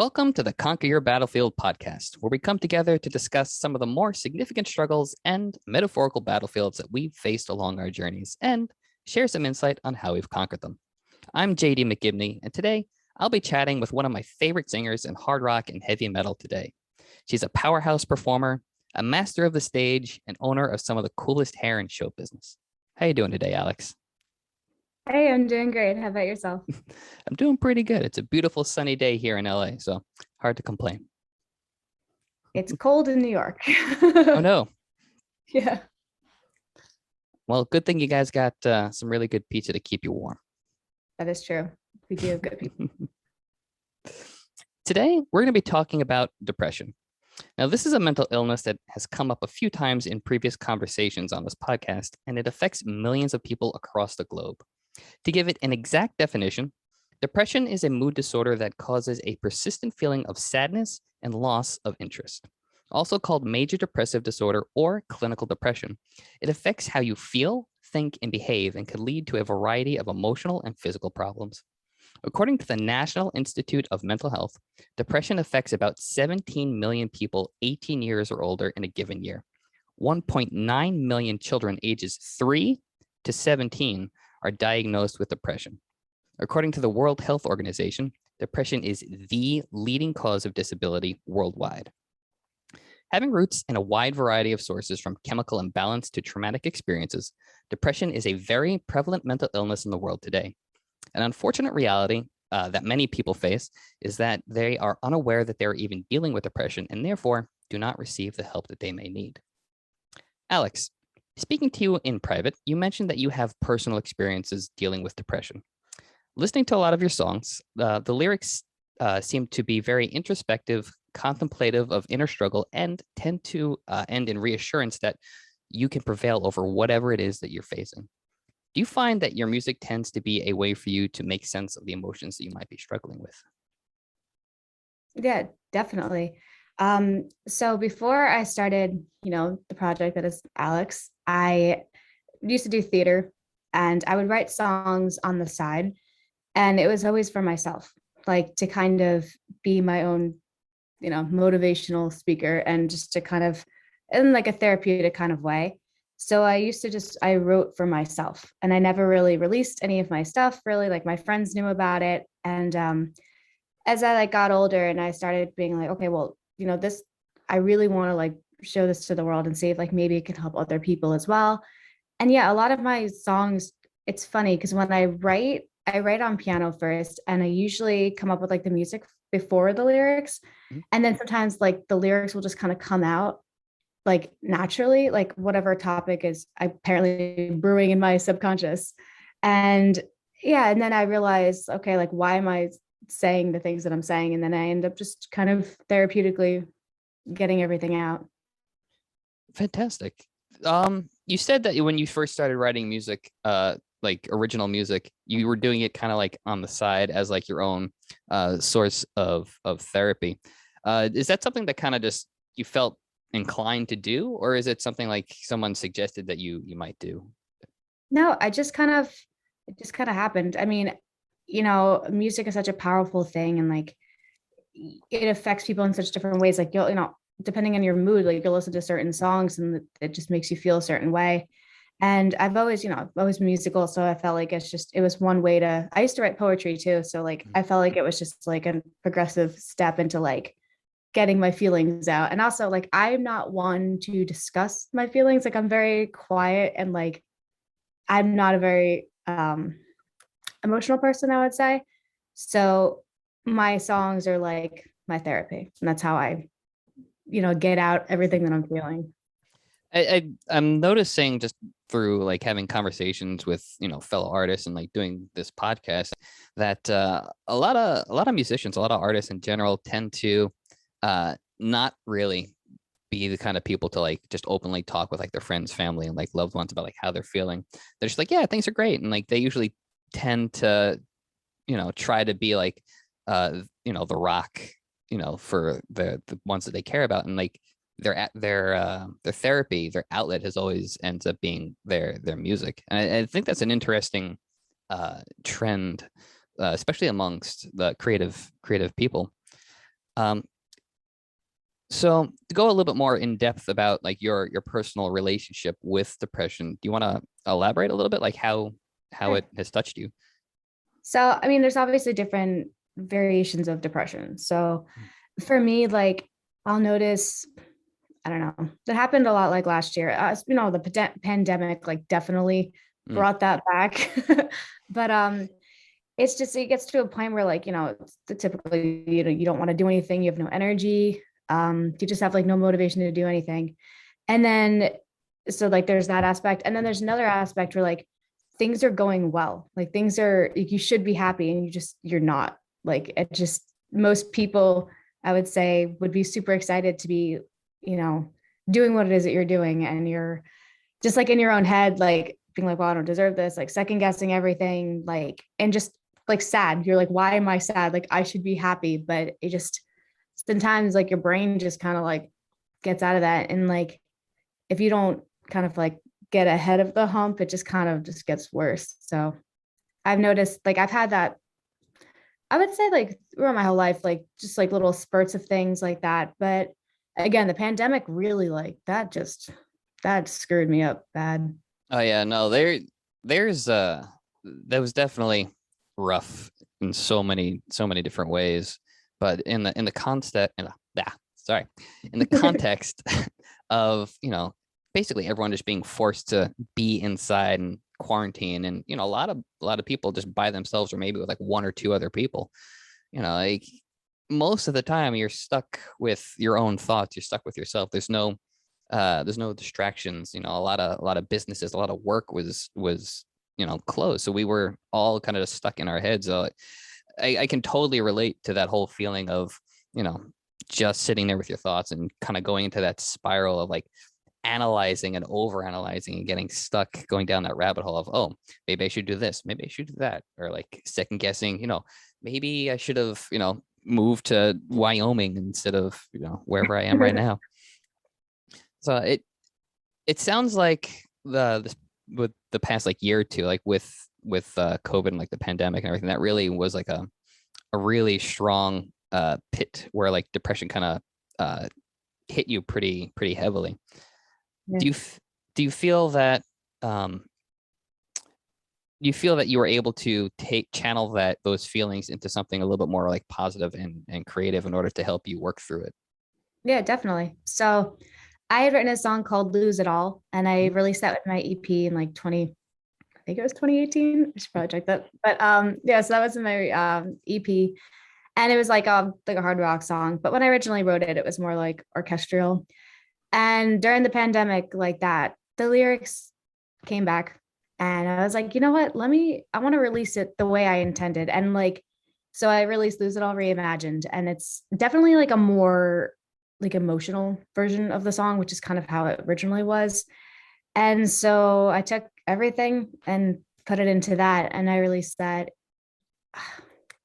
Welcome to the Conquer Your Battlefield podcast, where we come together to discuss some of the more significant struggles and metaphorical battlefields that we've faced along our journeys and share some insight on how we've conquered them. I'm JD McGibney, and today I'll be chatting with one of my favorite singers in hard rock and heavy metal today. She's a powerhouse performer, a master of the stage, and owner of some of the coolest hair in show business. How you doing today, Alyxx? Hey, I'm doing great. How about yourself? I'm doing pretty good. It's a beautiful sunny day here in LA, so hard to complain. It's cold in New York. Oh no. Yeah, Well, good thing you guys got some really good pizza to keep you warm. that is true. We do have good people. Today, we're going to be talking about depression. Now, this is a mental illness that has come up a few times in previous conversations on this podcast, and it affects millions of people across the globe. To give it an exact definition, depression is a mood disorder that causes a persistent feeling of sadness and loss of interest. Also called major depressive disorder or clinical depression, it affects how you feel, think, and behave and could lead to a variety of emotional and physical problems. According to the National Institute of Mental Health, depression affects about 17 million people 18 years or older in a given year. 1.9 million children ages 3 to 17 are diagnosed with depression. According to the World Health Organization, depression is the leading cause of disability worldwide. Having roots in a wide variety of sources from chemical imbalance to traumatic experiences, depression is a very prevalent mental illness in the world today. An unfortunate reality that many people face is that they are unaware that they're even dealing with depression and therefore do not receive the help that they may need. Alyxx, speaking to you in private, you mentioned that you have personal experiences dealing with depression. Listening to a lot of your songs, the lyrics seem to be very introspective, contemplative of inner struggle, and tend to end in reassurance that you can prevail over whatever it is that you're facing. Do you find that your music tends to be a way for you to make sense of the emotions that you might be struggling with? Yeah, definitely. So before I started, the project that is Alyxx, I used to do theater and I would write songs on the side, and it was always for myself, like to kind of be my own, motivational speaker and just to kind of in like a therapeutic kind of way. So I used to I wrote for myself and I never really released any of my stuff really. Like my friends knew about it. And as I like got older and I started being like, okay, well, this, I really want to like show this to the world and see if like maybe it can help other people as well. And yeah, a lot of my songs, it's funny because when I write on piano first and I usually come up with like the music before the lyrics. Mhm. And then sometimes like the lyrics will just kind of come out like naturally, like whatever topic is apparently brewing in my subconscious. And yeah, and then I realized, okay, like why am I saying the things that I'm saying? And then I end up just kind of therapeutically getting everything out. Fantastic. You said that when you first started writing music, like original music, you were doing it kind of like on the side as like your own source of therapy. Is that something that kind of just you felt inclined to do, or is it something like someone suggested that you might do? No, it just kind of happened. I mean, music is such a powerful thing and like it affects people in such different ways. Like depending on your mood, like you'll listen to certain songs and it just makes you feel a certain way. And I've always, I've always been musical. So I felt like it was one way I used to write poetry too. So like, I felt like it was just like a progressive step into like getting my feelings out. And also like, I'm not one to discuss my feelings. Like I'm very quiet and like, I'm not a very emotional person, I would say. So my songs are like my therapy. And that's how I, get out everything that I'm feeling. I'm noticing just through like having conversations with fellow artists and like doing this podcast that a lot of musicians, a lot of artists in general tend to not really be the kind of people to like just openly talk with like their friends, family, and like loved ones about like how they're feeling. They're just like, yeah, things are great, and like they usually tend to try to be like the rock for the ones that they care about, and like their therapy, their outlet has always ends up being their music. And I think that's an interesting trend, especially amongst the creative people. Um, so to go a little bit more in depth about like your personal relationship with depression, do you want to elaborate a little bit, like how Sure. it has touched you? So, I mean, there's obviously different variations of depression. So, for me, like, I'll notice, I don't know, that happened a lot like last year. The pandemic, like, definitely Mm, brought that back. But it's just, it gets to a point where, like, it's typically, you don't want to do anything, you have no energy, you just have like no motivation to do anything. And then, so like, there's that aspect. And then there's another aspect where like things are going well, like things are, like, you should be happy and you're not. Like, it just, most people, I would say, would be super excited to be, you know, doing what it is that you're doing. And you're just like in your own head, like being like, well, I don't deserve this, like second guessing everything, like, and just like sad. You're like, why am I sad? Like, I should be happy. But it just, sometimes like your brain just kind of like gets out of that. And like, if you don't kind of like get ahead of the hump, it just kind of just gets worse. So I've noticed, like, I've had that, I would say, like throughout my whole life, like just like little spurts of things like that. But again, the pandemic really, like, that screwed me up bad. oh yeah, no, there's that was definitely rough in so many different ways, but in the context, yeah, sorry, in the context of, basically everyone just being forced to be inside and quarantine, and a lot of people just by themselves or maybe with like one or two other people, like most of the time you're stuck with your own thoughts, you're stuck with yourself. There's no distractions. A lot of businesses, a lot of work was closed, so we were all kind of just stuck in our heads. So I can totally relate to that whole feeling of you know just sitting there with your thoughts and kind of going into that spiral of like analyzing and over analyzing and getting stuck going down that rabbit hole of, oh, maybe I should do this, maybe I should do that, or like second guessing, maybe I should have moved to Wyoming instead of wherever I am right now. So it sounds like with the past like year or two, like with COVID and like the pandemic and everything, that really was like a really strong pit where like depression kind of hit you pretty heavily. Yeah. Do you feel that um you feel that you were able to take channel those feelings into something a little bit more like positive and creative in order to help you work through it? Yeah, definitely. So I had written a song called Lose It All, and I Mhm. released that with my EP in like 20, I think it was 2018. I should probably check that. But yeah, so that was in my EP. And it was like a hard rock song. But when I originally wrote it, it was more like orchestral. And during the pandemic, like that, the lyrics came back. And I was like, you know what? I want to release it the way I intended. And like, so I released Lose It All Reimagined. And it's definitely like a more like emotional version of the song, which is kind of how it originally was. And so I took everything and put it into that. And I released that,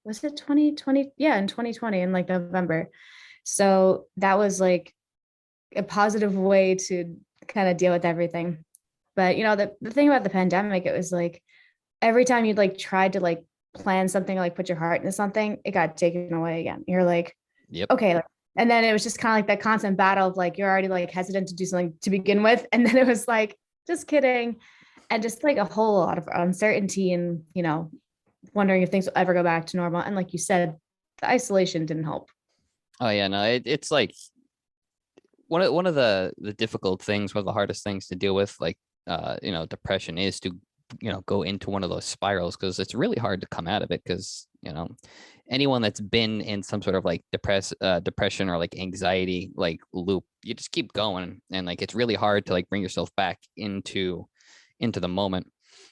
was it 2020? Yeah, in 2020 in like November. So that was like a positive way to kind of deal with everything. But the thing about the pandemic, it was like every time you'd like tried to like plan something, like put your heart into something, it got taken away again. You're like, Yep. okay. And then it was just kind of like that constant battle of like, you're already like hesitant to do something to begin with. And then it was like, just kidding. And just like a whole lot of uncertainty and, wondering if things will ever go back to normal. And like you said, the isolation didn't help. Oh yeah, no, it's like one of the difficult things, one of the hardest things to deal with, like depression, is to go into one of those spirals, because it's really hard to come out of it, because anyone that's been in some sort of like depression or like anxiety like loop, you just keep going, and like it's really hard to like bring yourself back into the moment.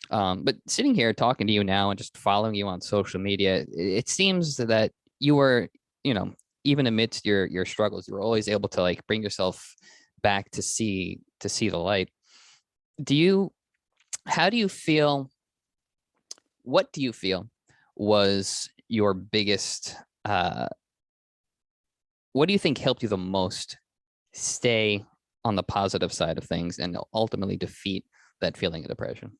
But sitting here talking to you now and just following you on social media, it seems that you were, you know, even amidst your struggles, you were always able to like bring yourself back to see the light. Do you? How do you feel? What do you feel was your biggest? What do you think helped you the most stay on the positive side of things and ultimately defeat that feeling of depression?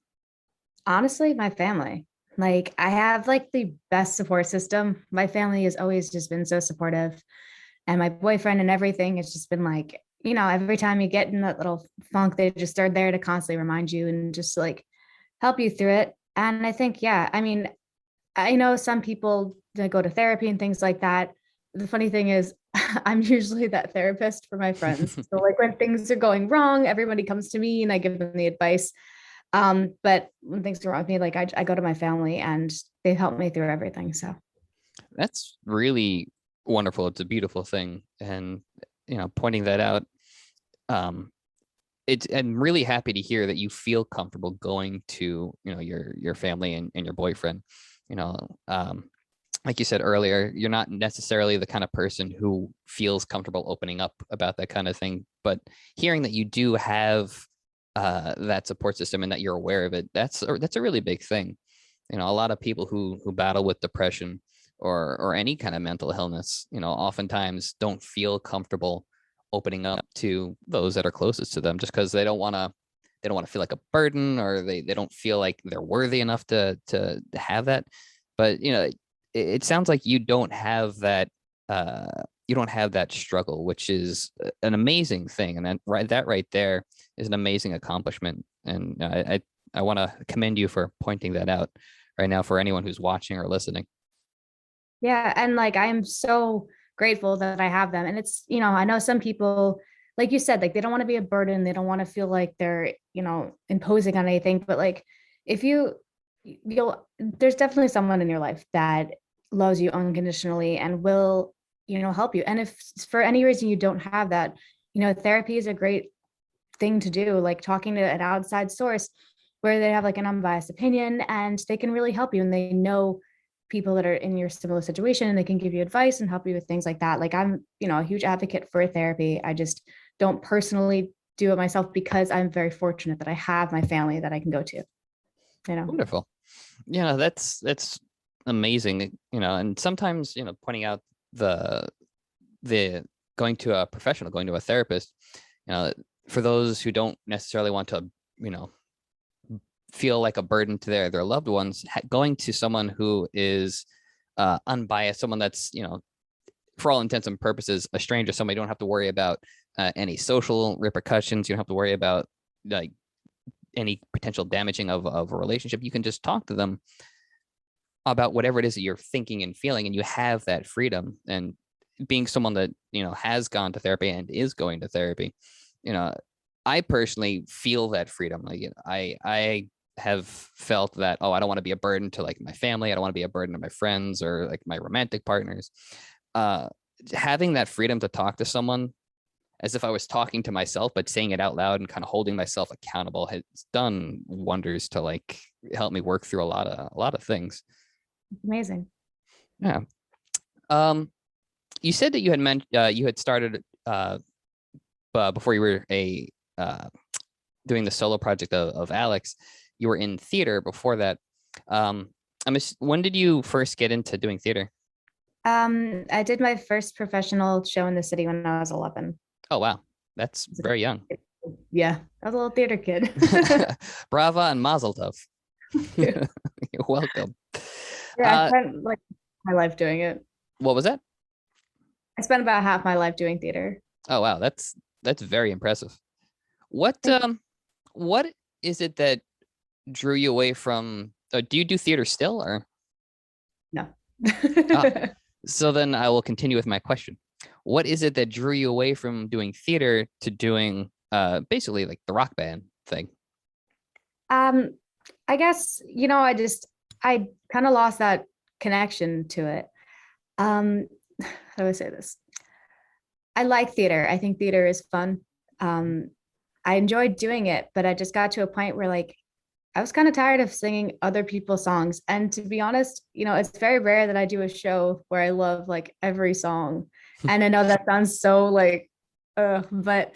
Honestly, my family. Like I have like the best support system. My family has always just been so supportive. and my boyfriend and everything. It's just been like, every time you get in that little funk, they just are there to constantly remind you and just like help you through it. And I think, yeah, I mean, I know some people that go to therapy and things like that. The funny thing is, I'm usually that therapist for my friends. So like when things are going wrong, everybody comes to me and I give them the advice. But when things go wrong with me, like I go to my family and they help me through everything. So That's really wonderful. It's a beautiful thing. And, pointing that out, um, I'm really happy to hear that you feel comfortable going to, your family and your boyfriend, you know, um, like you said earlier, you're not necessarily the kind of person who feels comfortable opening up about that kind of thing. But hearing that you do have that support system and that you're aware of it, that's a really big thing. A lot of people who battle with depression or any kind of mental illness, oftentimes don't feel comfortable opening up to those that are closest to them just because they don't want to feel like a burden, or they don't feel like they're worthy enough to have that. But it sounds like you don't have that struggle, which is an amazing thing. And that right there is an amazing accomplishment. And I want to commend you for pointing that out right now for anyone who's watching or listening. yeah, and like I'm so grateful that I have them. And it's, I know some people, like you said, like they don't want to be a burden. They don't want to feel like they're, imposing on anything. But like if there's definitely someone in your life that loves you unconditionally and will, help you. And if for any reason you don't have that, therapy is a great thing to do, like talking to an outside source where they have like an unbiased opinion and they can really help you, and they know people that are in your similar situation and they can give you advice and help you with things like that. Like I'm, a huge advocate for therapy. I just don't personally do it myself because I'm very fortunate that I have my family that I can go to. Wonderful. That's amazing. And sometimes, pointing out the going to a professional, going to a therapist, for those who don't necessarily want to, feel like a burden to their loved ones, going to someone who is unbiased, someone that's, for all intents and purposes, a stranger, somebody you don't have to worry about any social repercussions. You don't have to worry about like any potential damaging of a relationship. You can just talk to them about whatever it is that you're thinking and feeling, and you have that freedom. And being someone that has gone to therapy and is going to therapy, I personally feel that freedom. Like I have felt that, oh, I don't want to be a burden to like my family. I don't want to be a burden to my friends or like my romantic partners. Having that freedom to talk to someone as if I was talking to myself, but saying it out loud and kind of holding myself accountable has done wonders to like help me work through a lot of things. Amazing. Yeah. You said that you had started before you were doing the solo project of Alyxx. You were in theater before that. When did you first get into doing theater? I did my first professional show in the city when I was 11. Oh wow, that's very young. Yeah, I was a little theater kid. Brava and Mazel Tov. Yeah, You're welcome. I spent like my life doing it. What was that? I spent about half my life doing theater. Oh wow, that's very impressive. What is it that drew you away from? Do you do theater still, or? No. Ah, so then I will continue with my question. What is it that drew you away from doing theater to doing basically like the rock band thing? Um, I guess, I kind of lost that connection to it. How do I say this? I like theater. I think theater is fun. Um, I enjoyed doing it, but I just got to a point where like I was kind of tired of singing other people's songs. And to be honest, it's very rare that I do a show where I love like every song. And I know that sounds so like, but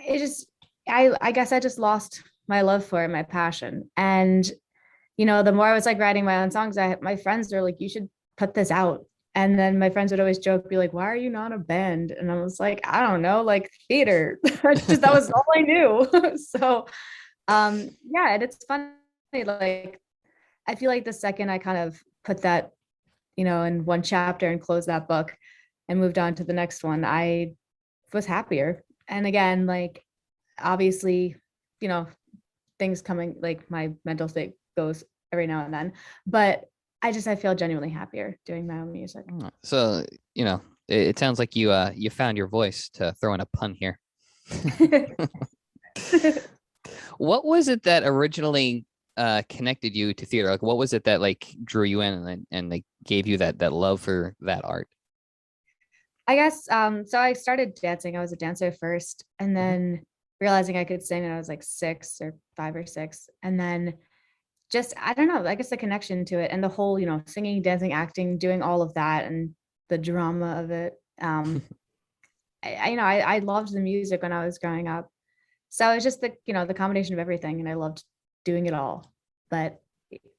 it just, I guess I just lost my love for it, my passion. And, the more I was like writing my own songs, my friends were like, you should put this out. And then my friends would always joke, be like, why are you not a band? And I was like, I don't know, like theater. That was all I knew. So yeah, and it's funny, like I feel like the second I kind of put that, in one chapter and close that book, and moved on to the next one, I was happier. And again, like obviously, you know, things coming, like my mental state goes every now and then, but I feel genuinely happier doing my own music. So, it sounds like you found your voice, to throw in a pun here. What was it that originally connected you to theater? Like, what was it that like drew you in and like gave you that love for that art? I guess so I started dancing. I was a dancer first, and Mhm. then realizing I could sing when I was like 6 or 5 or 6. And then just I don't know, I guess the connection to it and the whole, singing, dancing, acting, doing all of that and the drama of it. I loved the music when I was growing up. So it's just the combination of everything, and I loved doing it all. But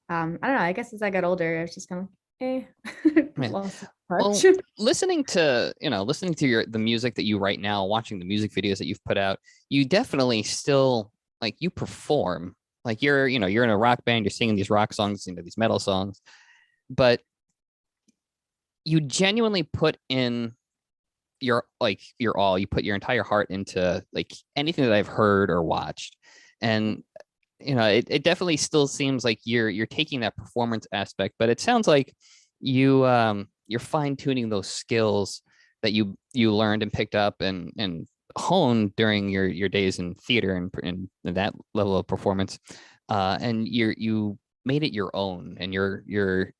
I don't know, I guess as I got older, I was just kind of Yeah. lost Well, touch. listening to the music that you write now, watching the music videos that you've put out, you definitely still like you perform. Like you're in a rock band, you're singing these rock songs, these metal songs, but you genuinely put in your all. You put your entire heart into like anything that I've heard or watched. And it definitely still seems like you're taking that performance aspect, but it sounds like you're fine tuning those skills that you learned and picked up and honed during your days in theater and that level of performance, and you made it your own, and you're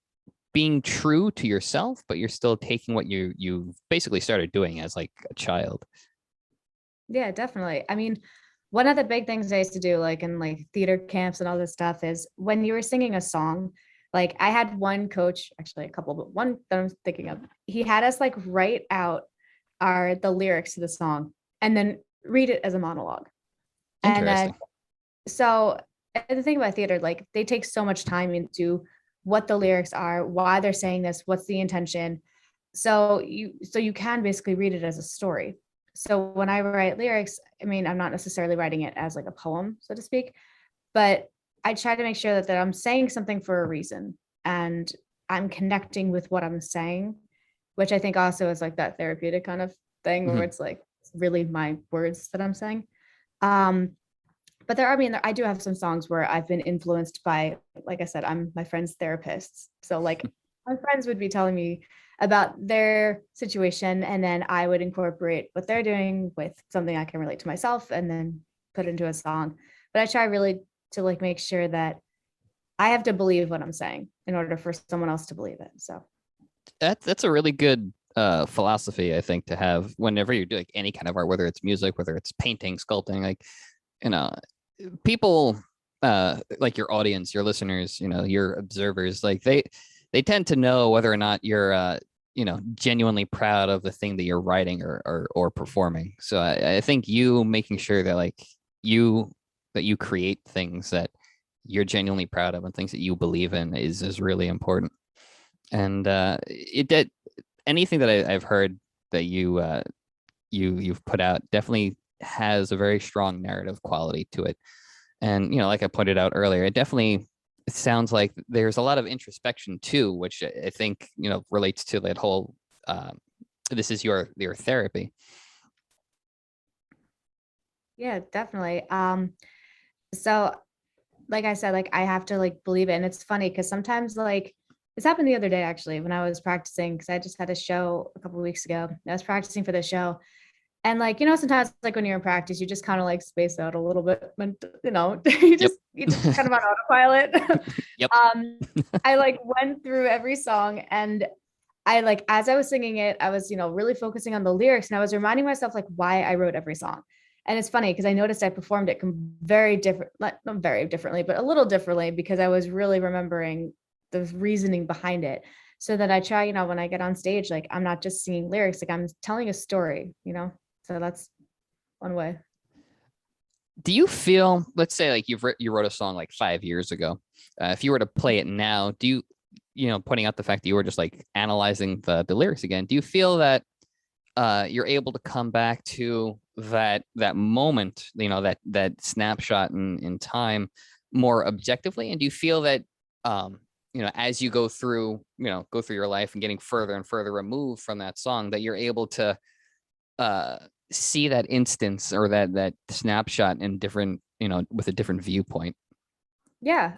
being true to yourself, but you're still taking what you basically started doing as like a child. Yeah, definitely. I mean, one of the big things I used to do, like in like theater camps and all this stuff, is when you were singing a song, like I had one coach, actually a couple, but one that I'm thinking of, he had us like write out the lyrics to the song and then read it as a monologue. And then Interesting. so and the thing about theater, like they take so much time into what the lyrics are, why they're saying this, what's the intention. So you can basically read it as a story. So when I write lyrics, I mean, I'm not necessarily writing it as like a poem, so to speak, but I try to make sure that I'm saying something for a reason and I'm connecting with what I'm saying, which I think also is like that therapeutic kind of thing where Mhm. it's like really my words that I'm saying. Um, but I do have some songs where I've been influenced by, like I said, I'm my friend's therapist. So like my friends would be telling me about their situation, and then I would incorporate what they're doing with something I can relate to myself and then put into a song. But I try really to like make sure that I have to believe what I'm saying in order for someone else to believe it. So That's a really good philosophy, I think, to have whenever you do like any kind of art, whether it's music, whether it's painting, sculpting. Like, you know, people, like your audience, your listeners, your observers, like they tend to know whether or not you're genuinely proud of the thing that you're writing or performing. So I think you making sure that like you that you create things that you're genuinely proud of and things that you believe in is really important. And it did anything that I've heard that you've put out definitely has a very strong narrative quality to it. And like I pointed out earlier, it sounds like there's a lot of introspection too, which I think relates to that whole this is your therapy. yeah, definitely. So like I said, like I have to like believe it. And it's funny because sometimes like this happened the other day actually when I was practicing because I just had a show a couple of weeks ago. I was practicing for the show. And like, sometimes like when you're in practice, you just kind of like space out a little bit, you Yep. just kind of on autopilot. Yep. I like went through every song and I like as I was singing it, I was, really focusing on the lyrics and I was reminding myself like why I wrote every song. And it's funny because I noticed I performed it very different, not very differently, but a little differently because I was really remembering the reasoning behind it. So that I try, when I get on stage, like I'm not just singing lyrics, like I'm telling a story. So that's one way. Do you feel, let's say, like you wrote a song like 5 years ago, if you were to play it now, do pointing out the fact that you were just like analyzing the lyrics again, do you feel that you're able to come back to that moment, that snapshot in time more objectively? And do you feel that as you go through your life and getting further and further removed from that song, that you're able to see that instance or that snapshot in different, with a different viewpoint. Yeah.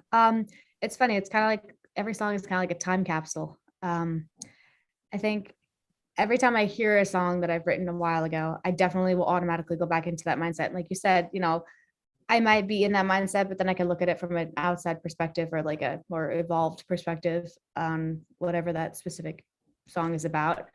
It's funny. It's kind of like every song is kind of like a time capsule. I think every time I hear a song that I've written a while ago, I definitely will automatically go back into that mindset. Like you said, I might be in that mindset, but then I can look at it from an outside perspective or like a more evolved perspective on whatever that specific song is about.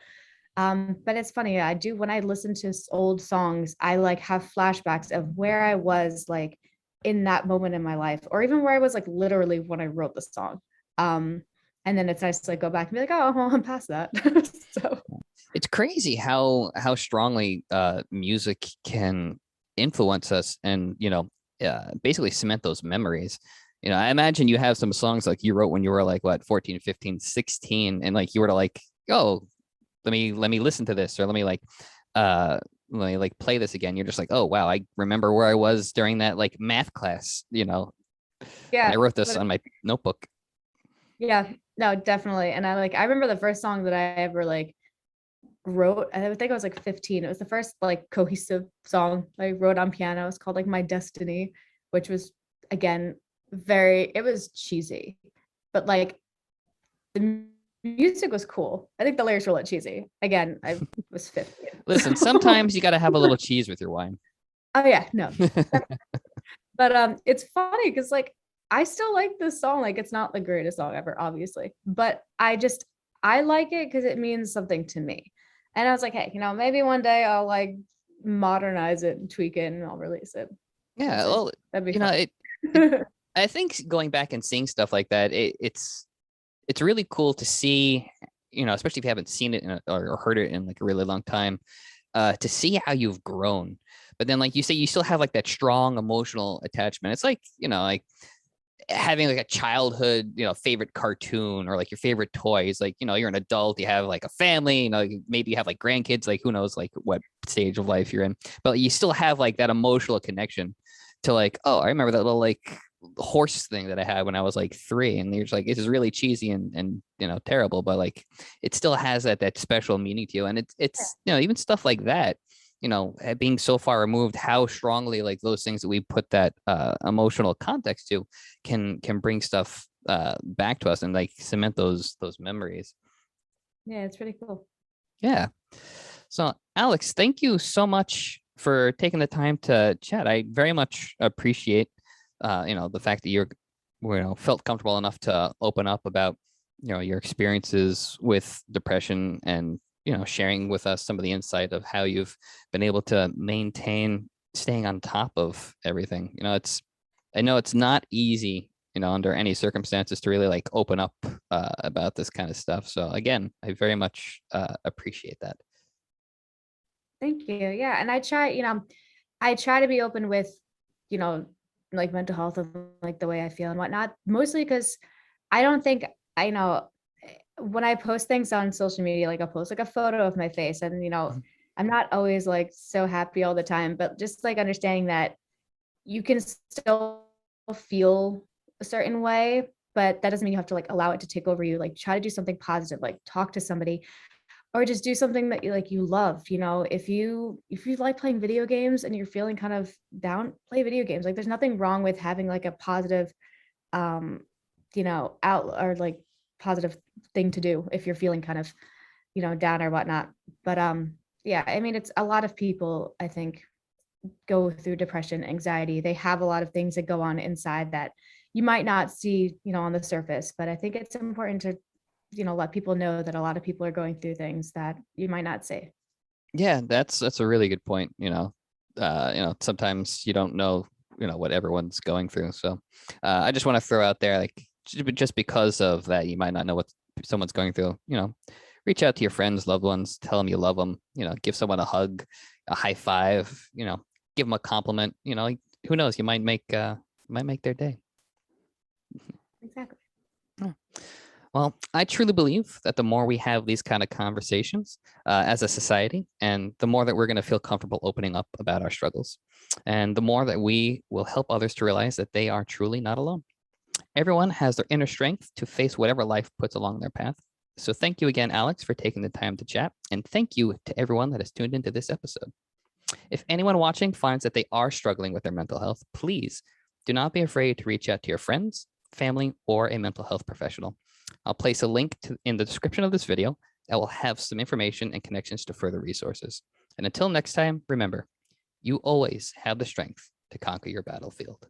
But it's funny, I do, when I listen to old songs, I like have flashbacks of where I was like in that moment in my life, or even where I was like literally when I wrote the song. And then it's nice to like go back and be like, oh, well, I'm past that. So It's crazy how strongly music can influence us and basically cement those memories. I imagine you have some songs like you wrote when you were like what, 14, 15, 16, and like you were to like, oh, let me listen to this, or let me like play this again. You're just like, oh wow, I remember where I was during that like math class, when yeah, I wrote this on my notebook. yeah, no, definitely. And I remember the first song that I ever like wrote, I think I was like 15. It was the first like cohesive song I wrote on piano. It's called like My Destiny, which was again it was cheesy, but like the music was cool. I think the lyrics were a little cheesy. Again, I was 15. Listen, sometimes you got to have a little cheese with your wine. Oh yeah, no. But it's funny because like I still like this song. Like it's not the greatest song ever, obviously, but I like it because it means something to me. And I was like, hey, maybe one day I'll like modernize it and tweak it and I'll release it. Yeah, well, that'd be fun. I think going back and seeing stuff like that, it's really cool to see, especially if you haven't seen it or heard it in like a really long time, to see how you've grown. But then, like you say, you still have like that strong emotional attachment. It's like, like having like a childhood, favorite cartoon or like your favorite toys. Like, you're an adult, you have like a family, maybe you have like grandkids, like who knows, like what stage of life you're in. But you still have like that emotional connection to like, oh, I remember that little like horse thing that I had when I was like 3, and you're just like, it's really cheesy and terrible, but like it still has that special meaning to you. And it's even stuff like that, being so far removed, how strongly like those things that we put that emotional context to can bring stuff back to us and like cement those memories. Yeah, it's pretty cool. Yeah. So Alyxx, thank you so much for taking the time to chat. I very much appreciate the fact that you're felt comfortable enough to open up about your experiences with depression, and sharing with us some of the insight of how you've been able to maintain staying on top of everything. I know it's not easy, under any circumstances, to really like open up about this kind of stuff. So again, I very much appreciate that. Thank you. Yeah, and I try to be open with, like mental health and like the way I feel and whatnot, mostly because I don't think I know when I post things on social media, like I'll post like a photo of my face, and I'm not always like so happy all the time, but just like understanding that you can still feel a certain way, but that doesn't mean you have to like allow it to take over you. Like try to do something positive, like talk to somebody, or just do something that you love. If you like playing video games and you're feeling kind of down, play video games. Like there's nothing wrong with having like a positive out or like positive thing to do if you're feeling kind of down or whatnot. But yeah, I mean, it's a lot of people, I think, go through depression, anxiety. They have a lot of things that go on inside that you might not see on the surface. But I think it's important to let people know that a lot of people are going through things that you might not see. Yeah, that's a really good point. Sometimes you don't know what everyone's going through. So I just want to throw out there, like, just because of that, you might not know what someone's going through. Reach out to your friends, loved ones, tell them you love them. Give someone a hug, a high five. Give them a compliment. Who knows? You might make their day. Exactly. Yeah. Well, I truly believe that the more we have these kind of conversations as a society, and the more that we're going to feel comfortable opening up about our struggles, and the more that we will help others to realize that they are truly not alone. Everyone has their inner strength to face whatever life puts along their path. So thank you again, Alyxx, for taking the time to chat. And thank you to everyone that has tuned into this episode. If anyone watching finds that they are struggling with their mental health, please do not be afraid to reach out to your friends, family, or a mental health professional. I'll place a link in the description of this video that will have some information and connections to further resources. And until next time, remember, you always have the strength to conquer your battlefield.